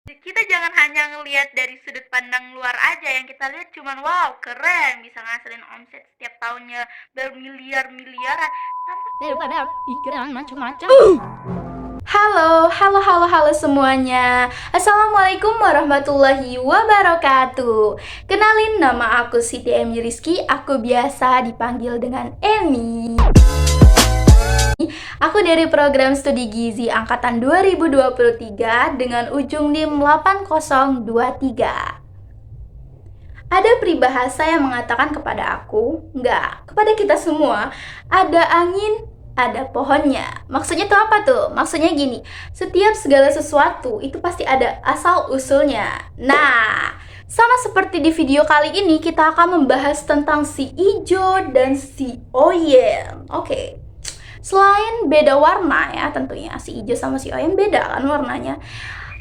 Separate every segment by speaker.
Speaker 1: Kita jangan hanya ngelihat dari sudut pandang luar aja, yang kita lihat cuman wow keren bisa ngasilin omset setiap tahunnya bermiliar-miliaran.
Speaker 2: Pikiran macam-macam. Halo, halo, halo, halo semuanya. Assalamualaikum warahmatullahi wabarakatuh. Kenalin, nama aku Siti Emi Rizky. Aku biasa dipanggil dengan Emi. Aku dari program studi gizi angkatan 2023 dengan ujung NIM 8023. Ada peribahasa yang mengatakan kepada aku, enggak, kepada kita semua, ada angin, ada pohonnya. Maksudnya tuh apa tuh? Maksudnya gini, setiap segala sesuatu itu pasti ada asal-usulnya. Nah, sama seperti di video kali ini, kita akan membahas tentang si ijo dan si oyen. Oke. Selain beda warna ya, tentunya si ijo sama si oyen beda kan warnanya.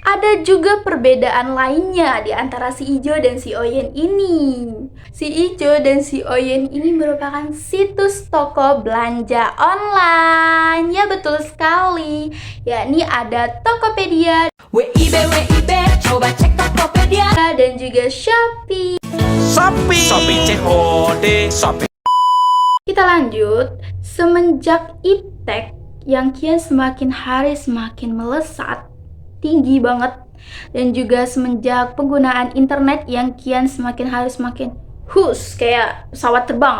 Speaker 2: Ada juga perbedaan lainnya di antara si ijo dan si oyen ini. Si ijo dan si oyen ini merupakan situs toko belanja online. Ya betul sekali. Yakni ada Tokopedia,
Speaker 3: WIB, coba cek Tokopedia.
Speaker 2: dan juga Shopee.
Speaker 3: Shopee COD Shopee.
Speaker 2: Kita lanjut. Semenjak iptek yang kian semakin hari semakin melesat, tinggi banget, dan juga semenjak penggunaan internet yang kian semakin hari semakin kayak pesawat terbang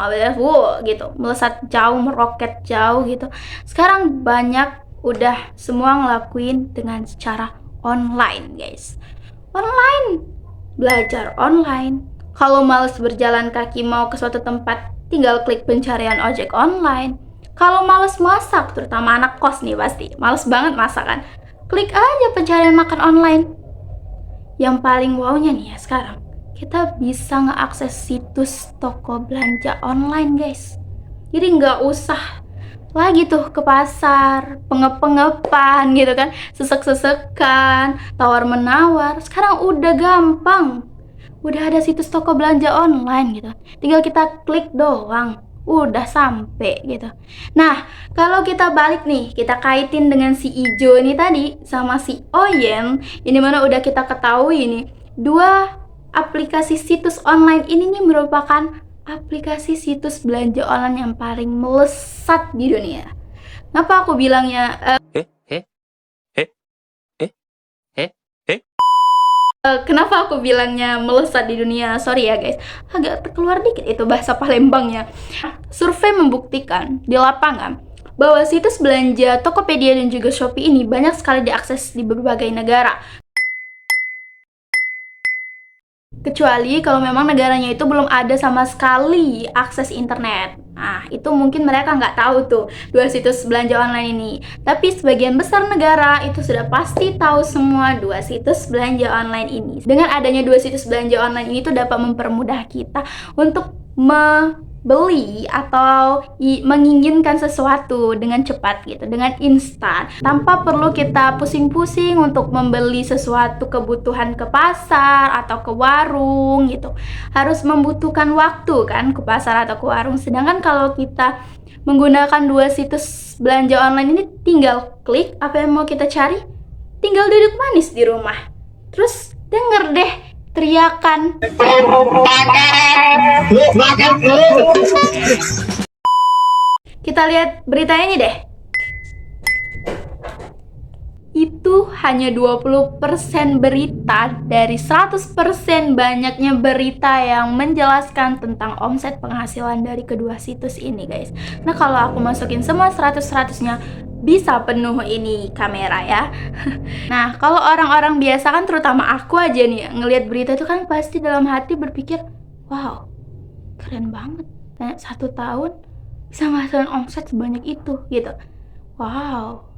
Speaker 2: gitu, melesat jauh, meroket jauh gitu. Sekarang banyak udah semua ngelakuin dengan secara online, guys. Online, belajar online. Kalau males berjalan kaki mau ke suatu tempat, tinggal klik pencarian ojek online. Kalau males masak, terutama anak kos nih pasti males banget masak kan, klik aja pencarian makan online. Yang paling wownya nih ya sekarang, kita bisa ngeakses situs toko belanja online, guys. Jadi nggak usah lagi tuh ke pasar, pengep-pengepan gitu kan, sesek-sesekan, tawar-menawar. Sekarang udah gampang. Udah ada situs toko belanja online gitu. Tinggal kita klik doang, udah sampai gitu. Nah, kalau kita balik nih, kita kaitin dengan si ijo ini tadi sama si oyen, ini mana udah kita ketahui nih, dua aplikasi situs online ini nih merupakan aplikasi situs belanja online yang paling melesat di dunia. Kenapa aku bilangnya kenapa aku bilangnya melesat di dunia? Sorry ya guys, agak keluar dikit itu bahasa Palembangnya. Survei membuktikan di lapangan bahwa situs belanja Tokopedia dan juga Shopee ini banyak sekali diakses di berbagai negara. Kecuali kalau memang negaranya itu belum ada sama sekali akses internet. Nah, itu mungkin mereka nggak tahu tuh dua situs belanja online ini. Tapi sebagian besar negara itu sudah pasti tahu semua dua situs belanja online ini. Dengan adanya dua situs belanja online ini tuh dapat mempermudah kita untuk membeli atau menginginkan sesuatu dengan cepat gitu, dengan instan, tanpa perlu kita pusing-pusing untuk membeli sesuatu kebutuhan ke pasar atau ke warung gitu. Harus membutuhkan waktu kan ke pasar atau ke warung. Sedangkan kalau kita menggunakan dua situs belanja online ini, tinggal klik apa yang mau kita cari, tinggal duduk manis di rumah. Terus denger deh teriakan. Kita lihat beritanya nih deh. Itu hanya 20% berita dari 100% banyaknya berita yang menjelaskan tentang omset penghasilan dari kedua situs ini, guys. Nah, kalau aku masukin semua 100-100-nya, bisa penuh ini kamera ya. Nah, kalau orang-orang biasa kan, terutama aku aja nih, ngelihat berita itu kan pasti dalam hati berpikir, wow, keren banget. Nah, 1 tahun bisa menghasilkan omset sebanyak itu gitu. Wow,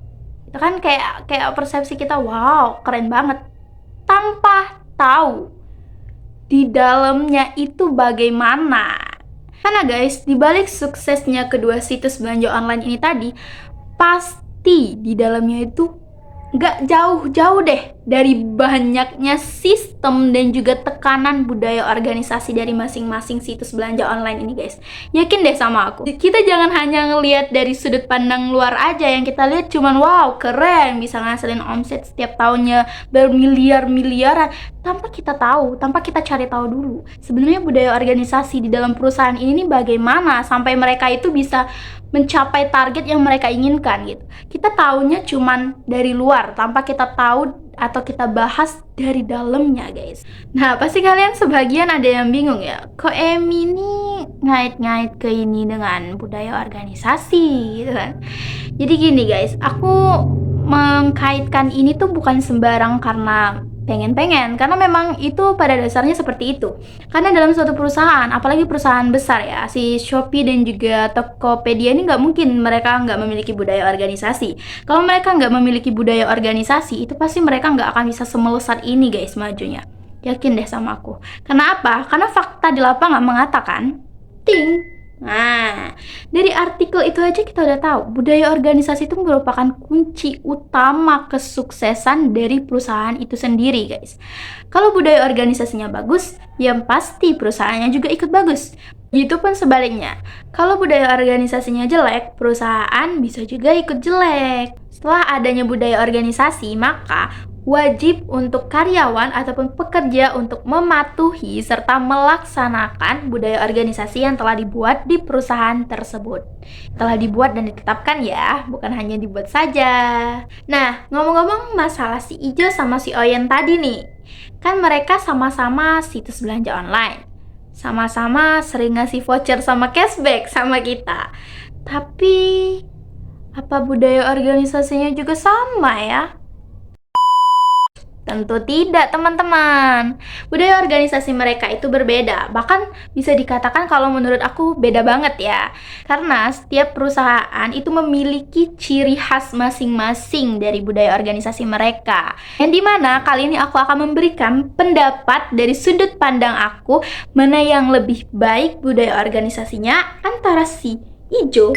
Speaker 2: itu kan kayak persepsi kita, wow, keren banget, tanpa tahu di dalamnya itu bagaimana. Karena guys, dibalik suksesnya kedua situs belanja online ini tadi, pasti di dalamnya itu nggak jauh-jauh deh dari banyaknya sistem dan juga tekanan budaya organisasi dari masing-masing situs belanja online ini, guys. Yakin deh sama aku. Kita jangan hanya ngelihat dari sudut pandang luar aja, yang kita lihat cuman wow, keren, bisa ngasilin omset setiap tahunnya bermiliar-miliaran, tanpa kita tahu, tanpa kita cari tahu dulu sebenarnya budaya organisasi di dalam perusahaan ini nih bagaimana sampai mereka itu bisa mencapai target yang mereka inginkan gitu. Kita taunya cuman dari luar tanpa kita tahu atau kita bahas dari dalamnya, guys. Nah, pasti kalian sebagian ada yang bingung ya, kok Emi ini ngait-ngait ke ini dengan budaya organisasi gitu kan. Jadi gini, guys, aku mengkaitkan ini tuh bukan sembarang karena pengen-pengen, karena memang itu pada dasarnya seperti itu. Karena dalam suatu perusahaan, apalagi perusahaan besar ya, si Shopee dan juga Tokopedia ini nggak mungkin mereka nggak memiliki budaya organisasi. Kalau mereka nggak memiliki budaya organisasi, itu pasti mereka nggak akan bisa semelesat ini, guys, majunya. Yakin deh sama aku. Karena apa? Karena fakta di lapangan mengatakan, ting. Nah, dari artikel itu aja kita udah tahu, budaya organisasi itu merupakan kunci utama kesuksesan dari perusahaan itu sendiri, guys. Kalau budaya organisasinya bagus, ya pasti perusahaannya juga ikut bagus. Gitu pun sebaliknya. Kalau budaya organisasinya jelek, perusahaan bisa juga ikut jelek. Setelah adanya budaya organisasi, maka wajib untuk karyawan ataupun pekerja untuk mematuhi serta melaksanakan budaya organisasi yang telah dibuat di perusahaan tersebut. Telah dibuat dan ditetapkan ya, bukan hanya dibuat saja. Nah, ngomong-ngomong masalah si Ijo sama si Oyen tadi nih, kan mereka sama-sama situs belanja online. Sama-sama sering ngasih voucher sama cashback sama kita. Tapi, apa budaya organisasinya juga sama ya? Tentu tidak, teman-teman. Budaya organisasi mereka itu berbeda. Bahkan bisa dikatakan kalau menurut aku beda banget ya. Karena setiap perusahaan itu memiliki ciri khas masing-masing dari budaya organisasi mereka. Yang dimana kali ini aku akan memberikan pendapat dari sudut pandang aku, mana yang lebih baik budaya organisasinya antara si Ijo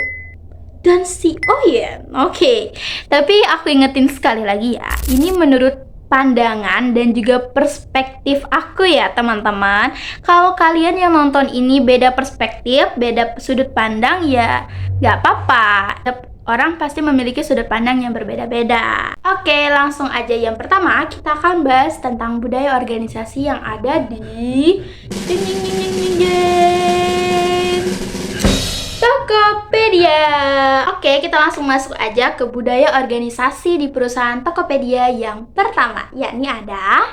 Speaker 2: dan si Oyen. Oke, tapi aku ingetin sekali lagi ya, ini menurut pandangan dan juga perspektif aku ya, teman-teman. Kalau kalian yang nonton ini beda perspektif, beda sudut pandang, ya gak apa-apa. Orang pasti memiliki sudut pandang yang berbeda-beda. Oke, langsung aja. Yang pertama, kita akan bahas tentang budaya organisasi yang ada di Tokopedia. Oke, kita langsung masuk aja ke budaya organisasi di perusahaan Tokopedia yang pertama, yakni ada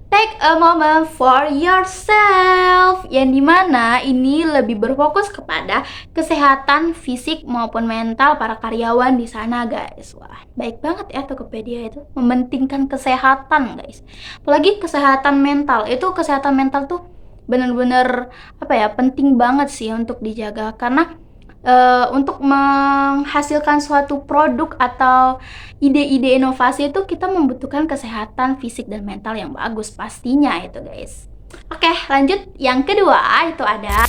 Speaker 2: Take a moment for yourself, yang dimana ini lebih berfokus kepada kesehatan fisik maupun mental para karyawan di sana, guys. Wah, baik banget ya Tokopedia itu mementingkan kesehatan, guys. Apalagi kesehatan mental. Itu kesehatan mental tuh bener-bener penting banget sih untuk dijaga, karena untuk menghasilkan suatu produk atau ide-ide inovasi itu kita membutuhkan kesehatan fisik dan mental yang bagus pastinya itu, guys. Oke, lanjut. Yang kedua itu ada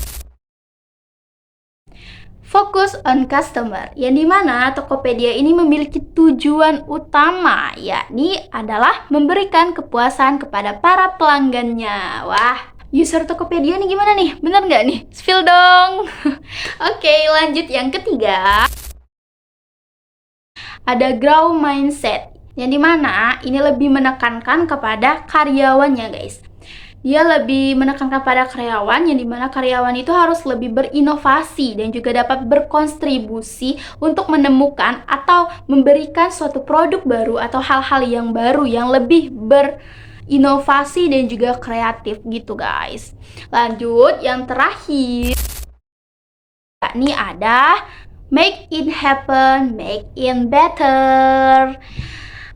Speaker 2: Focus on customer, yang dimana Tokopedia ini memiliki tujuan utama, yakni adalah memberikan kepuasan kepada para pelanggannya. Wah, user Tokopedia nih gimana nih? Bener nggak nih? Spill dong. Oke, lanjut. Yang ketiga ada grow mindset, yang dimana ini lebih menekankan kepada karyawannya, guys. Dia lebih menekankan pada karyawan, yang dimana karyawan itu harus lebih berinovasi dan juga dapat berkontribusi untuk menemukan atau memberikan suatu produk baru atau hal-hal yang baru yang lebih berinovasi dan juga kreatif gitu, guys. Lanjut, yang terakhir yakni ada make it happen, make it better.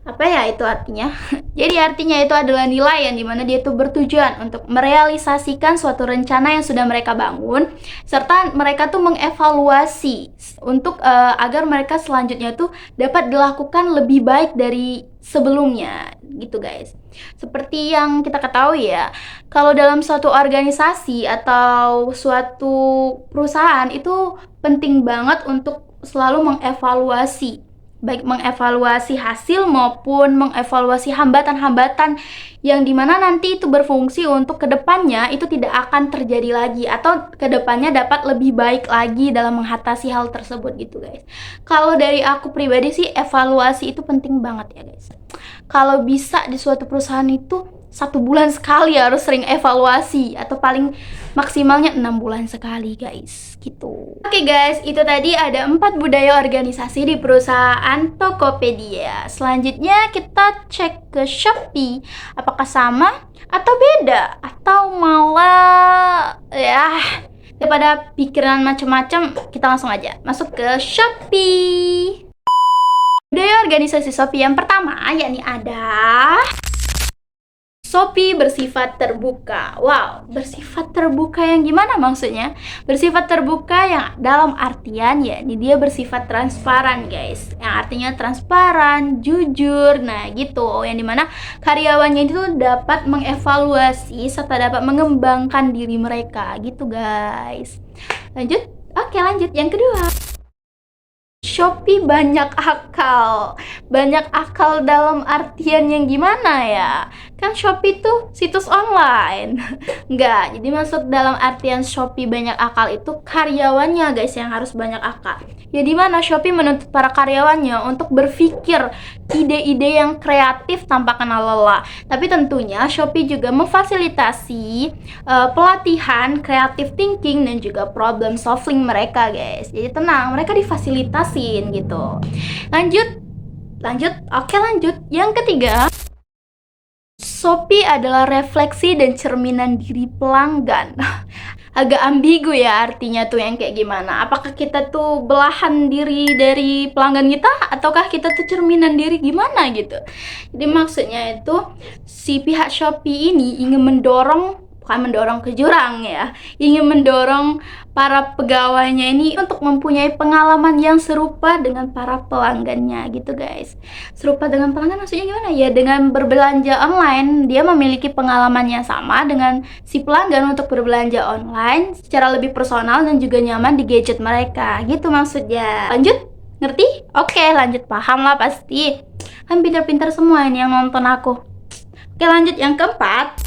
Speaker 2: Apa ya itu artinya? Jadi artinya itu adalah nilai yang dimana dia tuh bertujuan untuk merealisasikan suatu rencana yang sudah mereka bangun, serta mereka tuh mengevaluasi untuk agar mereka selanjutnya tuh dapat dilakukan lebih baik dari sebelumnya gitu, guys. Seperti yang kita ketahui ya, kalau dalam suatu organisasi atau suatu perusahaan itu penting banget untuk selalu mengevaluasi baik mengevaluasi hasil maupun mengevaluasi hambatan-hambatan yang dimana nanti itu berfungsi untuk kedepannya itu tidak akan terjadi lagi atau kedepannya dapat lebih baik lagi dalam mengatasi hal tersebut gitu guys. Kalau dari aku pribadi sih evaluasi itu penting banget ya guys. Kalau bisa di suatu perusahaan itu 1 bulan sekali harus sering evaluasi atau paling maksimalnya 6 bulan sekali guys gitu. Oke guys, itu tadi ada 4 budaya organisasi di perusahaan Tokopedia. Selanjutnya kita cek ke Shopee, apakah sama atau beda atau malah ya daripada pikiran macam-macam, kita langsung aja masuk ke Shopee. Budaya organisasi Shopee yang pertama yakni ada Shopee bersifat terbuka. Wow, bersifat terbuka yang gimana maksudnya? Bersifat terbuka yang dalam artian yakni dia bersifat transparan guys. Yang artinya transparan, jujur, nah gitu. Yang dimana karyawannya itu dapat mengevaluasi serta dapat mengembangkan diri mereka gitu guys. Lanjut? Oke lanjut, yang kedua, Shopee banyak akal. Banyak akal dalam artian yang gimana ya? Kan Shopee tuh situs online. Enggak, jadi maksud dalam artian Shopee banyak akal itu karyawannya guys yang harus banyak akal. Ya dimana Shopee menuntut para karyawannya untuk berpikir ide-ide yang kreatif tanpa kenal lelah. Tapi tentunya Shopee juga memfasilitasi pelatihan creative thinking dan juga problem solving mereka guys. Jadi tenang, mereka difasilitasin gitu. Lanjut. Oke lanjut. Yang ketiga, Shopee adalah refleksi dan cerminan diri pelanggan. Agak ambigu ya artinya tuh yang kayak gimana. Apakah kita tuh belahan diri dari pelanggan kita ataukah kita tuh cerminan diri gimana gitu. Jadi maksudnya itu si pihak Shopee ini ingin bukan mendorong ke jurang ya, ingin mendorong para pegawainya ini untuk mempunyai pengalaman yang serupa dengan para pelanggannya gitu guys. Serupa dengan pelanggan maksudnya gimana ya? Dengan berbelanja online, dia memiliki pengalaman yang sama dengan si pelanggan untuk berbelanja online secara lebih personal dan juga nyaman di gadget mereka gitu maksudnya. Lanjut? Ngerti? Oke lanjut, paham lah pasti. Kan pintar-pintar semua ini yang nonton aku. Oke lanjut, yang keempat,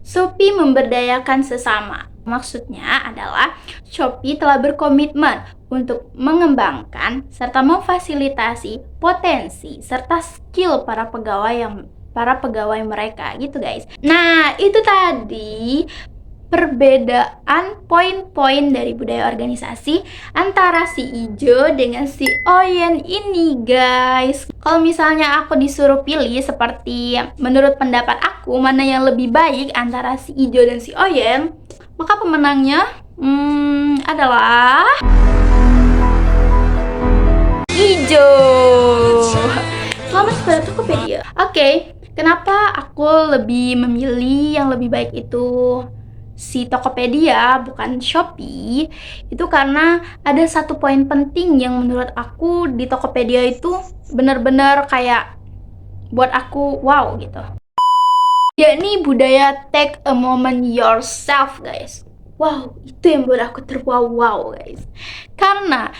Speaker 2: Shopee memberdayakan sesama. Maksudnya adalah Shopee telah berkomitmen untuk mengembangkan serta memfasilitasi potensi serta skill para pegawai mereka gitu guys. Nah, itu tadi perbedaan poin-poin dari budaya organisasi antara si Ijo dengan si Oyen ini guys. Kalau misalnya aku disuruh pilih seperti menurut pendapat aku mana yang lebih baik antara si Ijo dan si Oyen, maka pemenangnya adalah Ijo. Selamat kepada Tokopedia. Oke, kenapa aku lebih memilih yang lebih baik itu si Tokopedia bukan Shopee? Itu karena ada satu poin penting yang menurut aku di Tokopedia itu benar-benar kayak buat aku wow gitu, yakni budaya take a moment yourself guys. Wow, itu yang buat aku terwow guys. Karena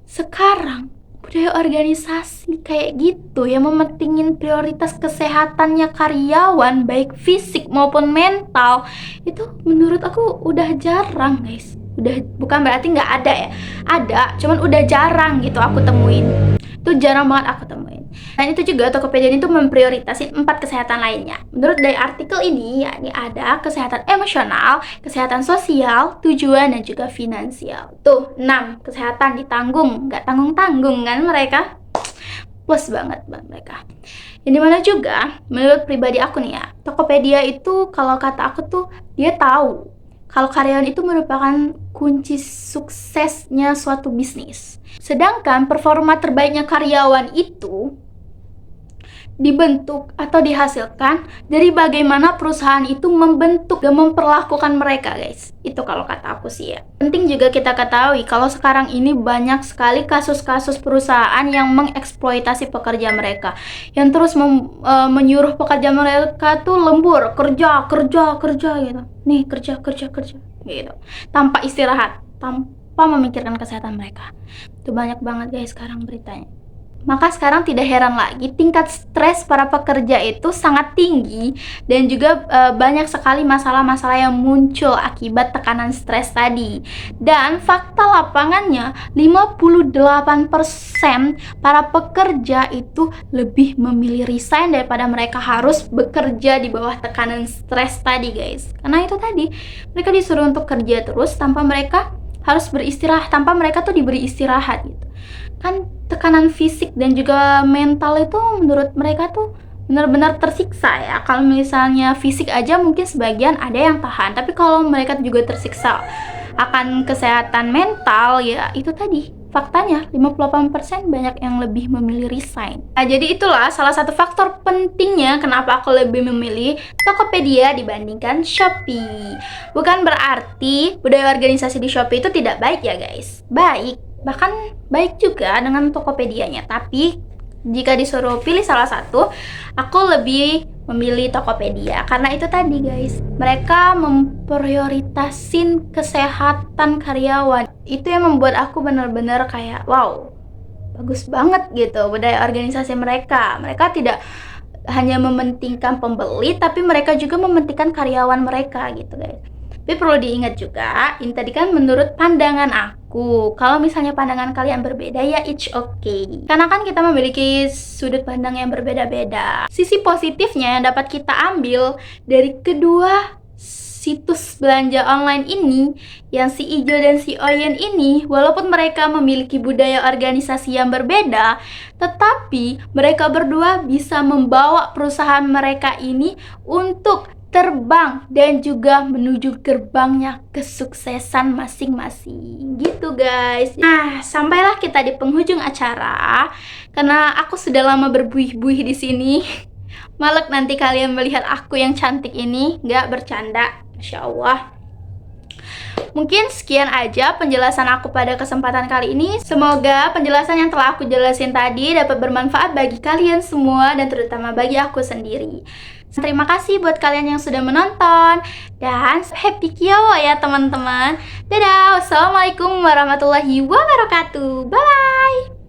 Speaker 2: sekarang budaya organisasi kayak gitu yang mementingin prioritas kesehatannya karyawan baik fisik maupun mental itu menurut aku udah jarang guys. Udah, bukan berarti nggak ada ya, ada, cuman udah jarang gitu aku temuin. Itu jarang banget aku temuin. Dan itu juga Tokopedia itu memprioritaskan 4 kesehatan lainnya. Menurut dari artikel ini, yakni ada kesehatan emosional, kesehatan sosial, tujuan, dan juga finansial. Tuh, 6 kesehatan ditanggung, nggak tanggung-tanggung kan mereka. Plus banget mereka. Yang dimana juga, menurut pribadi aku nih ya, Tokopedia itu kalau kata aku tuh, dia tahu kalau karyawan itu merupakan kunci suksesnya suatu bisnis. Sedangkan performa terbaiknya karyawan itu dibentuk atau dihasilkan dari bagaimana perusahaan itu membentuk dan memperlakukan mereka guys. Itu kalau kata aku sih ya. Penting juga kita ketahui kalau sekarang ini banyak sekali kasus-kasus perusahaan yang mengeksploitasi pekerja mereka, yang terus menyuruh pekerja mereka tuh lembur, kerja gitu. Nih kerja gitu. Tanpa istirahat, tanpa memikirkan kesehatan mereka. Itu banyak banget guys sekarang beritanya. Maka sekarang tidak heran lagi tingkat stres para pekerja itu sangat tinggi dan juga banyak sekali masalah-masalah yang muncul akibat tekanan stres tadi. Dan fakta lapangannya 58% para pekerja itu lebih memilih resign daripada mereka harus bekerja di bawah tekanan stres tadi guys. Karena itu tadi mereka disuruh untuk kerja terus tanpa mereka harus beristirahat, tanpa mereka tuh diberi istirahat gitu. Kan tekanan fisik dan juga mental itu menurut mereka tuh benar-benar tersiksa ya. Kalau misalnya fisik aja mungkin sebagian ada yang tahan, tapi kalau mereka juga tersiksa akan kesehatan mental ya itu tadi faktanya 58% banyak yang lebih memilih resign. Nah, jadi itulah salah satu faktor pentingnya kenapa aku lebih memilih Tokopedia dibandingkan Shopee. Bukan berarti budaya organisasi di Shopee itu tidak baik ya guys. Baik, bahkan baik juga dengan Tokopedia-nya. Tapi jika disuruh pilih salah satu, aku lebih memilih Tokopedia karena itu tadi guys, mereka memprioritasin kesehatan karyawan. Itu yang membuat aku benar-benar kayak wow, bagus banget gitu budaya organisasi mereka. Mereka tidak hanya mementingkan pembeli, tapi mereka juga mementingkan karyawan mereka gitu guys. Tapi perlu diingat juga, ini tadi kan menurut pandangan aku. Kalau misalnya pandangan kalian berbeda ya it's okay. Karena kan kita memiliki sudut pandang yang berbeda-beda. Sisi positifnya yang dapat kita ambil dari kedua situs belanja online ini, yang si Ijo dan si Oyen ini, walaupun mereka memiliki budaya organisasi yang berbeda, tetapi mereka berdua bisa membawa perusahaan mereka ini untuk terbang dan juga menuju gerbangnya kesuksesan masing-masing gitu guys. Nah, sampailah kita di penghujung acara. Karena aku sudah lama berbuih-buih di sini. Malek nanti kalian melihat aku yang cantik ini, nggak bercanda. Masya Allah. Mungkin sekian aja penjelasan aku pada kesempatan kali ini. Semoga penjelasan yang telah aku jelasin tadi dapat bermanfaat bagi kalian semua dan terutama bagi aku sendiri. Terima kasih buat kalian yang sudah menonton dan happy Kiowo ya teman-teman. Dadah, wassalamualaikum warahmatullahi wabarakatuh. Bye.